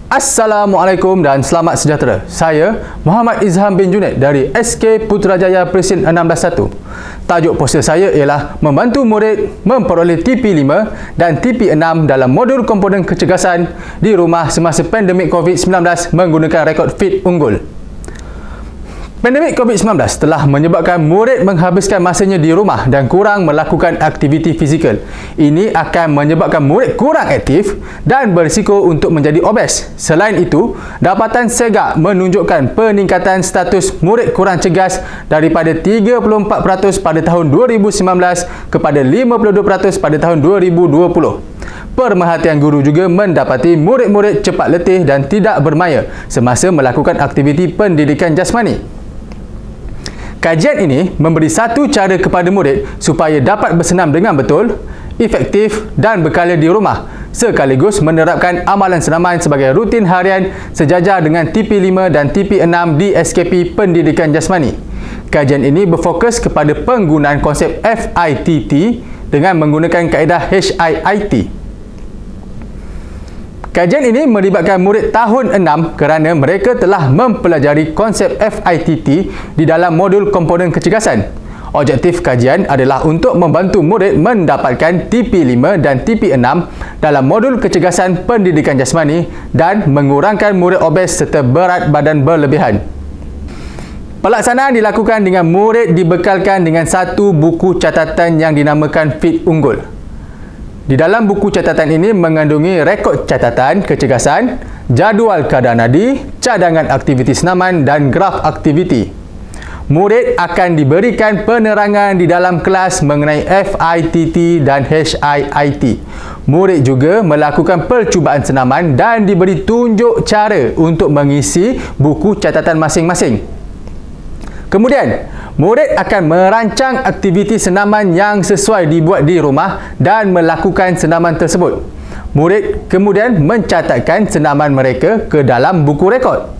Assalamualaikum dan selamat sejahtera. Saya Muhammad Izham bin Junaid dari SK Putrajaya Presin 161. Tajuk poster saya ialah membantu murid memperoleh TP5 dan TP6 dalam modul komponen kecergasan di rumah semasa pandemik COVID-19 menggunakan rekod fit unggul. Pandemik COVID-19 telah menyebabkan murid menghabiskan masanya di rumah dan kurang melakukan aktiviti fizikal. Ini akan menyebabkan murid kurang aktif dan berisiko untuk menjadi obes. Selain itu, dapatan SEGAK menunjukkan peningkatan status murid kurang cergas daripada 34% pada tahun 2019 kepada 52% pada tahun 2020. Pemerhatian guru juga mendapati murid-murid cepat letih dan tidak bermaya semasa melakukan aktiviti pendidikan jasmani. Kajian ini memberi satu cara kepada murid supaya dapat bersenam dengan betul, efektif dan berkala di rumah, sekaligus menerapkan amalan senaman sebagai rutin harian sejajar dengan TP5 dan TP6 di SKP Pendidikan Jasmani. Kajian ini berfokus kepada penggunaan konsep FITT dengan menggunakan kaedah HIIT. Kajian ini melibatkan murid tahun 6 kerana mereka telah mempelajari konsep FITT di dalam modul komponen kecergasan. Objektif kajian adalah untuk membantu murid mendapatkan TP5 dan TP6 dalam modul kecergasan pendidikan jasmani dan mengurangkan murid obes serta berat badan berlebihan. Pelaksanaan dilakukan dengan murid dibekalkan dengan satu buku catatan yang dinamakan Fit Unggul. Di dalam buku catatan ini mengandungi rekod catatan kecergasan, jadual kadar nadi, cadangan aktiviti senaman dan graf aktiviti. Murid akan diberikan penerangan di dalam kelas mengenai FITT dan HIIT. Murid juga melakukan percubaan senaman dan diberi tunjuk cara untuk mengisi buku catatan masing-masing. Kemudian, murid akan merancang aktiviti senaman yang sesuai dibuat di rumah dan melakukan senaman tersebut. Murid kemudian mencatatkan senaman mereka ke dalam buku rekod.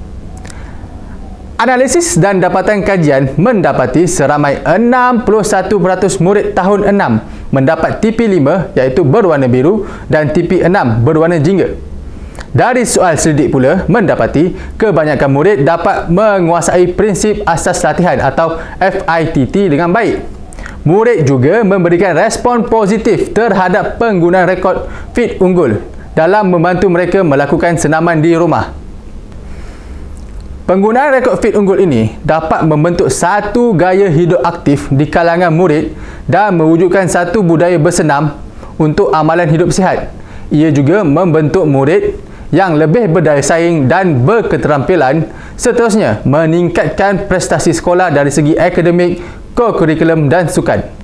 Analisis dan dapatan kajian mendapati seramai 61% murid tahun 6 mendapat TP5 iaitu berwarna biru dan TP6 berwarna jingga. Dari soal selidik pula mendapati kebanyakan murid dapat menguasai prinsip asas latihan atau FITT dengan baik. Murid juga memberikan respon positif terhadap penggunaan rekod fit unggul dalam membantu mereka melakukan senaman di rumah. Penggunaan rekod fit unggul ini dapat membentuk satu gaya hidup aktif di kalangan murid dan mewujudkan satu budaya bersenam untuk amalan hidup sihat. Ia juga membentuk murid yang lebih berdaya saing dan berketerampilan, seterusnya meningkatkan prestasi sekolah dari segi akademik, ko-kurikulum dan sukan.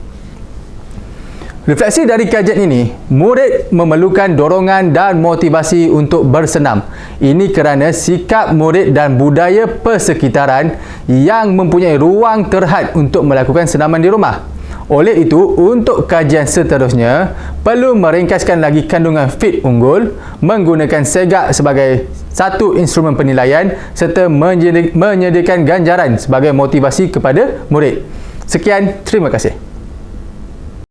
Refleksi dari kajian ini, murid memerlukan dorongan dan motivasi untuk bersenam. Ini kerana sikap murid dan budaya persekitaran yang mempunyai ruang terhad untuk melakukan senaman di rumah. Oleh itu, untuk kajian seterusnya, perlu meringkaskan lagi kandungan fit unggul, menggunakan SEGAK sebagai satu instrumen penilaian serta menyediakan ganjaran sebagai motivasi kepada murid. Sekian, terima kasih.